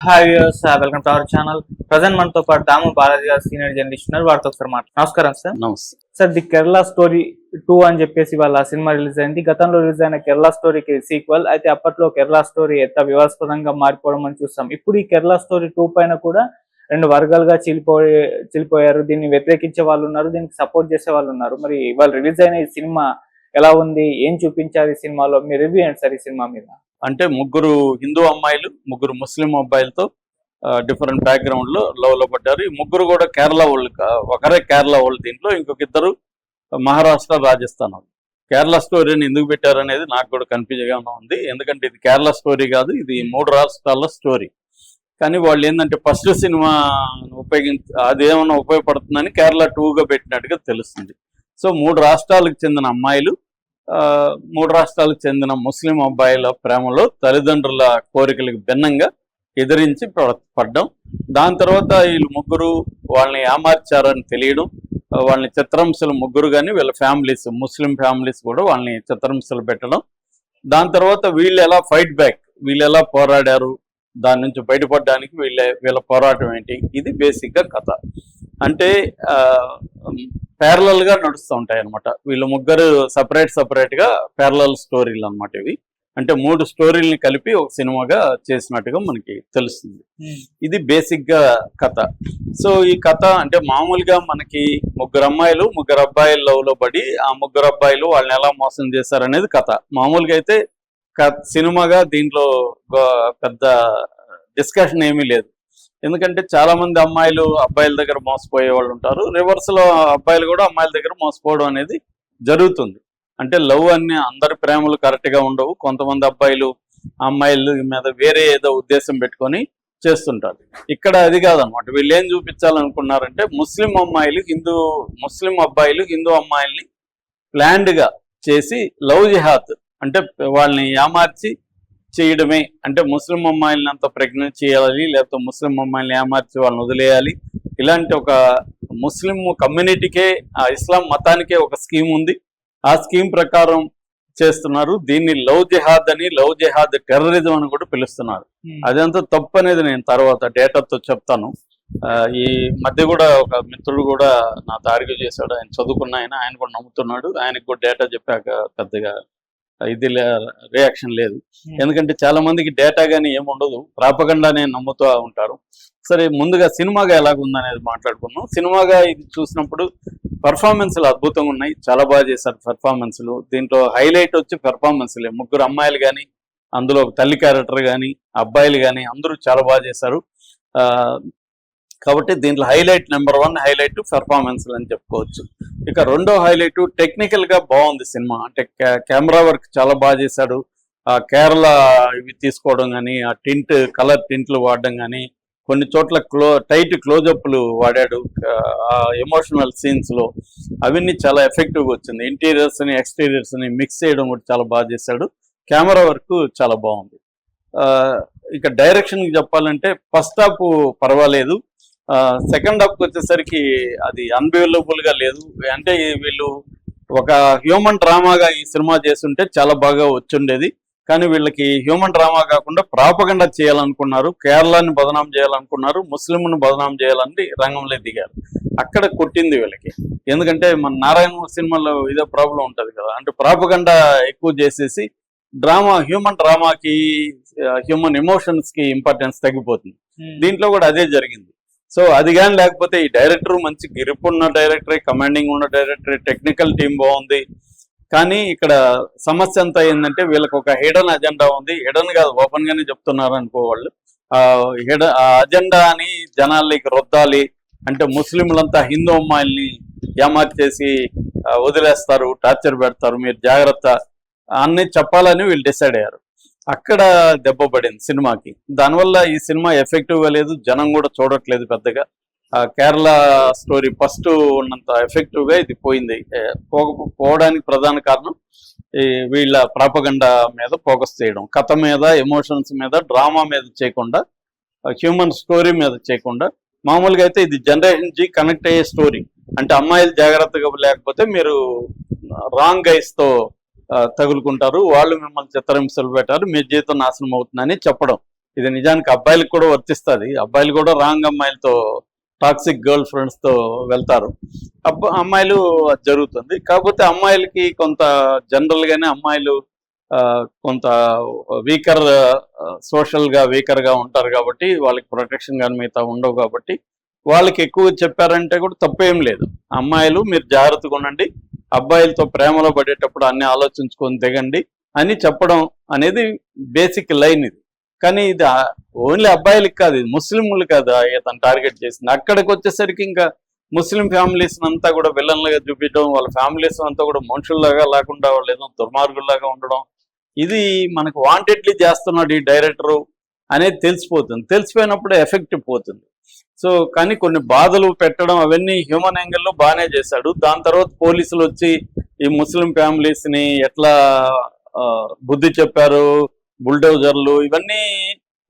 Hi viewers, welcome to our channel. Present మనతో పాటు దాము బాలాజీ గారు సీనియర్ జర్నలిస్ట్ ఉన్నారు. వారితో ఒకసారి నమస్కారం సార్. నమస్తే సార్, ది కేరళ స్టోరీ 2 అని చెప్పేసి వాళ్ళ సినిమా రిలీజ్ అయింది. గతంలో రిలీజ్ అయిన కేరళ స్టోరీకి సీక్వెల్. అయితే అప్పట్లో కేరళ స్టోరీ ఎంత వివాదాస్పదంగా మారిపోవడం అని చూస్తాం. ఇప్పుడు ఈ కేరళ స్టోరీ 2 పైన కూడా రెండు వర్గాలుగా చీలిపోయారు. దీన్ని వ్యతిరేకించే వాళ్ళు ఉన్నారు, దీనికి సపోర్ట్ చేసే వాళ్ళు ఉన్నారు. మరి ఇవాళ రిలీజ్ అయిన ఈ సినిమా ఎలా ఉంది, ఏం చూపించారు ఈ సినిమాలో, మీ రివ్యూ ఏంటి సార్ ఈ సినిమా మీద? అంటే ముగ్గురు హిందూ అమ్మాయిలు ముగ్గురు ముస్లిం అబ్బాయిలతో డిఫరెంట్ బ్యాక్గ్రౌండ్ లో లవ్ లో పడ్డారు. ఈ ముగ్గురు కూడా కేరళ వాళ్ళు, ఒకరే కేరళ వాళ్ళు. దీంట్లో ఇంకొక ఇద్దరు మహారాష్ట్ర, రాజస్థాన్ వాళ్ళు. కేరళ స్టోరీని ఎందుకు పెట్టారు అనేది నాకు కూడా కన్ఫ్యూజ్ గా ఉంది. ఎందుకంటే ఇది కేరళ స్టోరీ కాదు, ఇది 3 రాష్ట్రాల స్టోరీ. కానీ వాళ్ళు ఏంటంటే ఫస్ట్ సినిమా అదేమన్నా ఉపయోగపడుతుందని కేరళ 2గా పెట్టినట్టుగా తెలుస్తుంది. సో 3 రాష్ట్రాలకు చెందిన అమ్మాయిలు, 3 రాష్ట్రాలకు చెందిన ముస్లిం అబ్బాయిల ప్రేమలో తల్లిదండ్రుల కోరికలకు భిన్నంగా ఎదిరించి పడ్డం. దాని తర్వాత వీళ్ళు ముగ్గురు వాళ్ళని ఏమార్చారని తెలియడం, వాళ్ళని చిత్రహింసలు ముగ్గురు కానీ వీళ్ళ ఫ్యామిలీస్, ముస్లిం ఫ్యామిలీస్ కూడా వాళ్ళని చిత్రహింసలు పెట్టడం. దాని తర్వాత వీళ్ళు ఎలా ఫైట్ బ్యాక్, వీళ్ళు ఎలా పోరాడారు, దాని నుంచి బయటపడడానికి వీళ్ళ పోరాటం ఏంటి, ఇది బేసిక్గా కథ. అంటే ప్యారలల్ గా నడుస్తూ ఉంటాయి అనమాట. వీళ్ళు ముగ్గురు సపరేట్ గా ప్యారలల్ స్టోరీలు అనమాట ఇవి. అంటే 3 స్టోరీలని కలిపి ఒక సినిమాగా చేసినట్టుగా మనకి తెలుస్తుంది. ఇది బేసిక్ గా కథ. సో ఈ కథ అంటే మామూలుగా మనకి ముగ్గురు అమ్మాయిలు ముగ్గురు అబ్బాయిల లవ్ లో పడి ఆ ముగ్గురు అబ్బాయిలు వాళ్ళని ఎలా మోసం చేశారనేది కథ. మామూలుగా అయితే సినిమాగా దీంట్లో పెద్ద డిస్కషన్ ఏమీ లేదు. ఎందుకంటే చాలా మంది అమ్మాయిలు అబ్బాయిల దగ్గర మోసపోయే వాళ్ళు ఉంటారు, రివర్స్ లో అబ్బాయిలు కూడా అమ్మాయిల దగ్గర మోసపోవడం అనేది జరుగుతుంది. అంటే లవ్ అన్ని అందరి ప్రేమలు కరెక్ట్ గా ఉండవు. కొంతమంది అబ్బాయిలు అమ్మాయిల మీద వేరే ఏదో ఉద్దేశం పెట్టుకొని చేస్తుంటారు. ఇక్కడ అది కాదనమాట. వీళ్ళు ఏం చూపించాలనుకున్నారంటే ముస్లిం అబ్బాయిలు హిందూ అమ్మాయిల్ని ప్లాన్డ్ గా చేసి లవ్ జిహాద్ అంటే వాళ్ళని ఏమార్చి చేయడమే. అంటే ముస్లిం అమ్మాయిలని అంత ప్రెగ్నెంట్ చేయాలి, లేకపోతే ముస్లిం అమ్మాయిని ఏమార్చి వాళ్ళని వదిలేయాలి. ఇలాంటి ఒక ముస్లిం కమ్యూనిటీకే, ఆ ఇస్లాం మతానికే ఒక స్కీమ్ ఉంది. ఆ స్కీమ్ ప్రకారం చేస్తున్నారు. దీన్ని లవ్ జిహాద్ టెర్రరిజం అని కూడా పిలుస్తున్నారు. అదంతా తప్పు అనేది నేను తర్వాత డేటాతో చెప్తాను. ఈ మధ్య కూడా ఒక మిత్రుడు కూడా నాతో ఆర్గ్యూ చేశాడు. ఆయన చదువుకున్న ఆయన కూడా నమ్ముతున్నాడు. ఆయనకు కూడా డేటా చెప్పాక పెద్దగా ఇది రియాక్షన్ లేదు. ఎందుకంటే చాలా మందికి డేటా కానీ ఏముండదు, ప్రాపగండానే నమ్ముతూ ఉంటారు. సరే, ముందుగా సినిమాగా ఎలాగుందనేది మాట్లాడుకుందాం. సినిమాగా ఇది చూసినప్పుడు పర్ఫార్మెన్స్లు అద్భుతంగా ఉన్నాయి, చాలా బాగా చేశారు పర్ఫార్మెన్స్లు. దీంట్లో హైలైట్ వచ్చి పర్ఫార్మెన్స్లే. ముగ్గురు అమ్మాయిలు కానీ, అందులో తల్లి క్యారెక్టర్ కానీ, అబ్బాయిలు కానీ అందరూ చాలా బాగా చేశారు. కాబట్టి దీంట్లో నెంబర్ 1 హైలైట్ పెర్ఫార్మెన్స్లు అని చెప్పుకోవచ్చు. ఇక రెండో హైలైట్ టెక్నికల్ గా బాగుంది సినిమా. అంటే కెమెరా వర్క్ చాలా బాగా చేశాడు. ఆ కేరళ ఇవి తీసుకోవడం కానీ, ఆ కలర్ టింట్లు వాడడం కానీ, కొన్ని చోట్ల టైట్ క్లోజప్లు వాడాడు. ఆ ఎమోషనల్ సీన్స్ లో అవన్నీ చాలా ఎఫెక్టివ్గా వచ్చింది. ఇంటీరియర్స్ ని ఎక్స్టీరియర్స్ ని మిక్స్ చేయడం కూడా చాలా బాగా చేశాడు. కెమెరా వర్క్ చాలా బాగుంది. ఇక డైరెక్షన్ చెప్పాలంటే ఫస్ట్ హాఫ్ పర్వాలేదు, సెకండ్ హాఫ్కి వచ్చేసరికి అది అన్బిలీవబుల్ గా లేదు. అంటే వీళ్ళు ఒక హ్యూమన్ డ్రామాగా ఈ సినిమా చేస్తుంటే చాలా బాగా వచ్చిండేది. కానీ వీళ్ళకి హ్యూమన్ డ్రామా కాకుండా ప్రాపగండా చేయాలనుకున్నారు, కేరళని బదనాం చేయాలనుకున్నారు, ముస్లింను బదనాం చేయాలని రంగంలో దిగారు. అక్కడ కొట్టింది వీళ్ళకి. ఎందుకంటే మన నారాయణ సినిమాలో ఇదే ప్రాబ్లం ఉంటుంది కదా, అంటే ప్రాపగండా ఎక్కువ చేసేసి హ్యూమన్ డ్రామాకి, హ్యూమన్ ఎమోషన్స్ కి ఇంపార్టెన్స్ తగ్గిపోతుంది. దీంట్లో కూడా అదే జరిగింది. సో అది కానీ లేకపోతే ఈ డైరెక్టర్ మంచి గ్రిప్ ఉన్న డైరెక్టరే, కమాండింగ్ ఉన్న డైరెక్టరే, టెక్నికల్ టీం బాగుంది. కానీ ఇక్కడ సమస్య అంతా ఏంటంటే వీళ్ళకి ఒక హిడెన్ అజెండా ఉంది. హిడెన్ కాదు, ఓపెన్ గానే చెప్తున్నారు అనుకోవాళ్ళు. ఆ అజెండా అని జనాలకి రుద్దాలి. అంటే ముస్లింలంతా హిందూ అమ్మాయిల్ని ఏమార్చేసి వదిలేస్తారు, టార్చర్ పెడతారు, మీరు జాగ్రత్త అన్ని చెప్పాలని వీళ్ళు డిసైడ్ అయ్యారు. అక్కడ దెబ్బ పడింది సినిమాకి. దానివల్ల ఈ సినిమా ఎఫెక్టివ్ గా లేదు, జనం కూడా చూడట్లేదు పెద్దగా. కేరళ స్టోరీ ఫస్ట్ ఉన్నంత ఎఫెక్టివ్ గా ఇది పోయింది. పోవడానికి ప్రధాన కారణం వీళ్ళ ప్రాపగండా మీద ఫోకస్ చేయడం, కథ మీద, ఎమోషన్స్ మీద, డ్రామా మీద చేయకుండా, హ్యూమన్ స్టోరీ మీద చేయకుండా. మామూలుగా అయితే ఇది జనరేషన్ జీ కనెక్ట్ అయ్యే స్టోరీ. అంటే అమ్మాయిలు జాగ్రత్తగా లేకపోతే మీరు రాంగ్ గైస్ తో తగులుకుంటారు, వాళ్ళు మిమ్మల్ని చిత్రహింసలు పెట్టారు, మీ జీవితం నాశనం అవుతుందని చెప్పడం. ఇది నిజానికి అబ్బాయిలకు కూడా వర్తిస్తుంది. అబ్బాయిలు కూడా రాంగ్ అమ్మాయిలతో టాక్సిక్ గర్ల్ ఫ్రెండ్స్ తో వెళ్తారు. అమ్మాయిలు అది జరుగుతుంది. కాకపోతే అమ్మాయిలకి కొంత జనరల్ గానే అమ్మాయిలు కొంత వీకర్, సోషల్ గా వీకర్ గా ఉంటారు కాబట్టి వాళ్ళకి ప్రొటెక్షన్ కానీ మిగతా ఉండవు కాబట్టి వాళ్ళకి ఎక్కువ చెప్పారంటే కూడా తప్పేం లేదు. అమ్మాయిలు మీరు జాగ్రత్తగా ఉండండి, అబ్బాయిలతో ప్రేమలో పడేటప్పుడు అన్ని ఆలోచించుకొని దిగండి అని చెప్పడం అనేది బేసిక్ లైన్ ఇది. కానీ ఇది ఓన్లీ అబ్బాయిలకి కాదు, ఇది ముస్లింలు కాదు ఇతను టార్గెట్ చేసింది. అక్కడికి వచ్చేసరికి ఇంకా ముస్లిం ఫ్యామిలీస్ అంతా కూడా విలన్లుగా చూపించడం, వాళ్ళ ఫ్యామిలీస్ అంతా కూడా మనుషుల్లాగా లేకుండా వాళ్ళు ఏదో దుర్మార్గుల్లాగా ఉండడం, ఇది మనకు వాంటెడ్లీ చేస్తున్నాడు ఈ డైరెక్టరు అనేది తెలిసిపోతుంది. తెలిసిపోయినప్పుడు ఎఫెక్ట్ పోతుంది. సో కానీ కొన్ని బాధలు పెట్టడం అవన్నీ హ్యూమన్ యాంగిల్లో బాగానే చేశాడు. దాని తర్వాత పోలీసులు వచ్చి ఈ ముస్లిం ఫ్యామిలీస్ని ఎట్లా బుద్ధి చెప్పారు, బుల్డోజర్లు, ఇవన్నీ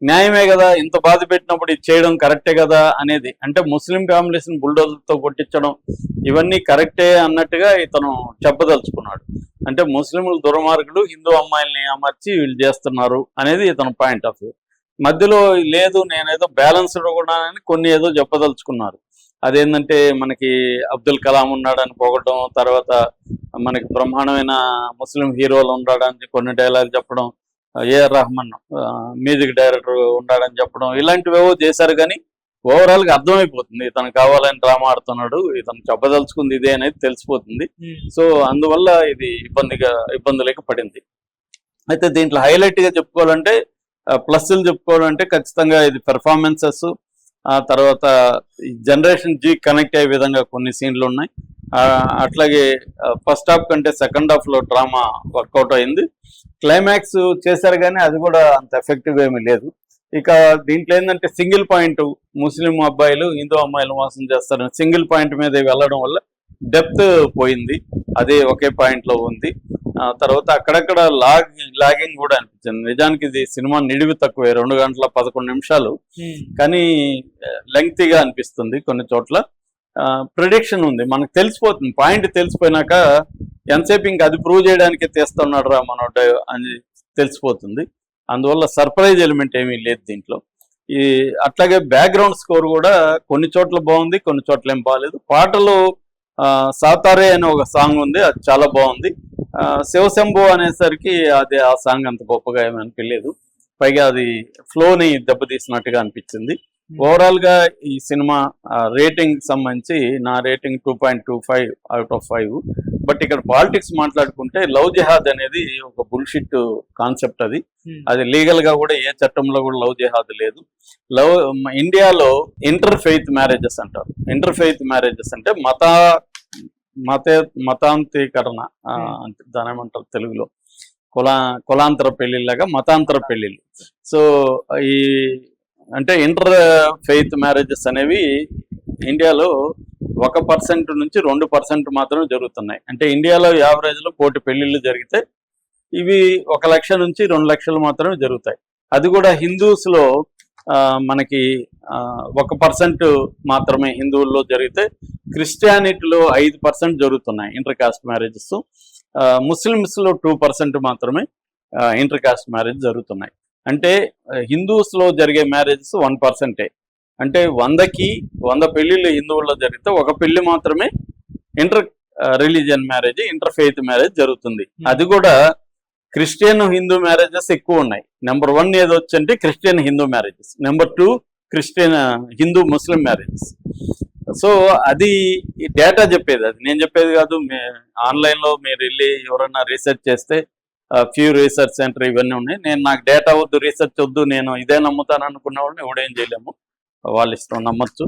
న్యాయమే కదా, ఇంత బాధ పెట్టినప్పుడు ఇది చేయడం కరెక్టే కదా అనేది. అంటే ముస్లిం ఫ్యామిలీస్ని బుల్డోజర్తో కొట్టించడం ఇవన్నీ కరెక్టే అన్నట్టుగా ఇతను చెప్పదలుచుకున్నాడు. అంటే ముస్లింలు దుర్మార్గులు, హిందూ అమ్మాయిల్ని అమర్చి వీళ్ళు చేస్తున్నారు అనేది ఇతను పాయింట్ ఆఫ్ వ్యూ. మధ్యలో లేదు నేనేదో బ్యాలెన్స్డ్ కూడా అని కొన్ని ఏదో చెప్పదలుచుకున్నారు. అదేంటంటే మనకి అబ్దుల్ కలాం ఉన్నాడని పొగడం, తర్వాత మనకి బ్రహ్మాండమైన ముస్లిం హీరోలు ఉన్నాడని కొన్ని డైలాగ్ చెప్పడం, ఏఆర్ రెహమాన్ మ్యూజిక్ డైరెక్టర్ ఉన్నాడని చెప్పడం, ఇలాంటివేవో చేశారు. కానీ ఓవరాల్ గా అర్థమైపోతుంది ఇతను కావాలని డ్రామా ఆడుతున్నాడు, ఇతను చెప్పదలుచుకుంది ఇదే అనేది తెలిసిపోతుంది. సో అందువల్ల ఇది ఇబ్బందులకి పడింది. అయితే దీంట్లో హైలైట్ గా చెప్పుకోవాలంటే, ప్లస్లు చెప్పుకోవాలంటే ఖచ్చితంగా ఇది పెర్ఫార్మెన్సెస్, ఆ తర్వాత జనరేషన్ జీ కనెక్ట్ అయ్యే విధంగా కొన్ని సీన్లు ఉన్నాయి. అట్లాగే ఫస్ట్ హాఫ్ కంటే సెకండ్ హాఫ్ లో డ్రామా వర్కౌట్ అయింది. క్లైమాక్స్ చేశారు కానీ అది కూడా అంత ఎఫెక్టివ్ ఏమీ లేదు. ఇక దీంట్లో ఏంటంటే సింగిల్ పాయింట్, ముస్లిం అబ్బాయిలు హిందూ అమ్మాయిలు మోసం చేస్తారని సింగిల్ పాయింట్ మీద వెళ్ళడం వల్ల డెప్త్ పోయింది. అదే ఒకే పాయింట్ లో ఉంది. తర్వాత అక్కడక్కడ లాగింగ్ కూడా అనిపించింది. నిజానికి ఇది సినిమా నిడివి తక్కువే, 2 గంటల 11 నిమిషాలు, కానీ లెంగ్తీగా అనిపిస్తుంది కొన్ని చోట్ల. ప్రిడిక్షన్ ఉంది, మనకు తెలిసిపోతుంది. పాయింట్ తెలిసిపోయినాక ఎంతసేపు ఇంకా అది ప్రూవ్ చేయడానికి తీస్తున్నాడు రా మనోడు అని తెలిసిపోతుంది. అందువల్ల సర్ప్రైజ్ ఎలిమెంట్ ఏమీ లేదు దీంట్లో. అట్లాగే బ్యాక్గ్రౌండ్ స్కోర్ కూడా కొన్ని చోట్ల బాగుంది, కొన్ని చోట్ల ఏం బాగాలేదు. పాటలు సాతారే అనే ఒక సాంగ్ ఉంది, అది చాలా బాగుంది. శివశంభు అనేసరికి అది ఆ సాంగ్ అంత గొప్పగా ఏమీ అనిపించలేదు. పైగా అది ఫ్లోని దెబ్బతీసినట్టుగా అనిపించింది. ఓవరాల్ గా ఈ సినిమా రేటింగ్ సంబంధించి నా రేటింగ్ 2.25 out of 5. బట్ ఇక్కడ పాలిటిక్స్ మాట్లాడుకుంటే లవ్ జిహాద్ అనేది ఒక బుల్షిట్ కాన్సెప్ట్. అది లీగల్ గా కూడా ఏ చట్టంలో కూడా లవ్ జిహాద్ లేదు. ఇండియాలో ఇంటర్ ఫెయిత్ మ్యారేజెస్ అంటారు. ఇంటర్ ఫెయిత్ మ్యారేజెస్ అంటే మతాంతీకరణ, దాని ఏమంటారు తెలుగులో, కులాంతర పెళ్లిలాగా మతాంతర పెళ్లిళ్ళు. సో ఈ అంటే ఇంటర్ ఫెయిత్ మ్యారేజెస్ అనేవి ఇండియాలో 1% నుంచి 2% మాత్రమే జరుగుతున్నాయి. అంటే ఇండియాలో యావరేజ్లో 1 కోటి పెళ్లిళ్ళు జరిగితే ఇవి 1 లక్ష నుంచి 2 లక్షలు మాత్రమే జరుగుతాయి. అది కూడా హిందూస్లో మనకి 1% మాత్రమే హిందువుల్లో జరిగితే, క్రిస్టియానిటీలో 5% జరుగుతున్నాయి ఇంటర్ కాస్ట్ మ్యారేజెస్. ముస్లిమ్స్లో 2% మాత్రమే ఇంటర్ కాస్ట్ మ్యారేజ్ జరుగుతున్నాయి. అంటే హిందూస్లో జరిగే మ్యారేజెస్ 1%. అంటే 100 పెళ్లిళ్ళు హిందువుల్లో జరిగితే 1 పెళ్లి మాత్రమే inter religion marriage, inter faith marriage జరుగుతుంది. అది కూడా క్రిస్టియన్ హిందూ మ్యారేజెస్ ఎక్కువ ఉన్నాయి. నెంబర్ 1 ఏదో వచ్చంటే Christian Hindu marriages, number 2 Christian Hindu Muslim marriages. So అది డేటా చెప్పేది, అది నేను చెప్పేది కాదు. ఆన్లైన్లో మీరు వెళ్ళి ఎవరైనా రీసెర్చ్ చేస్తే ఫ్యూ రీసెర్చ్ సెంటర్ ఇవన్నీ ఉన్నాయి. నాకు డేటా వద్దు, రీసెర్చ్ వద్దు, నేను ఇదే నమ్ముతాను అనుకున్న వాళ్ళని ఎవడేం చేయలేము, వాళ్ళ ఇష్టం, నమ్మచ్చు.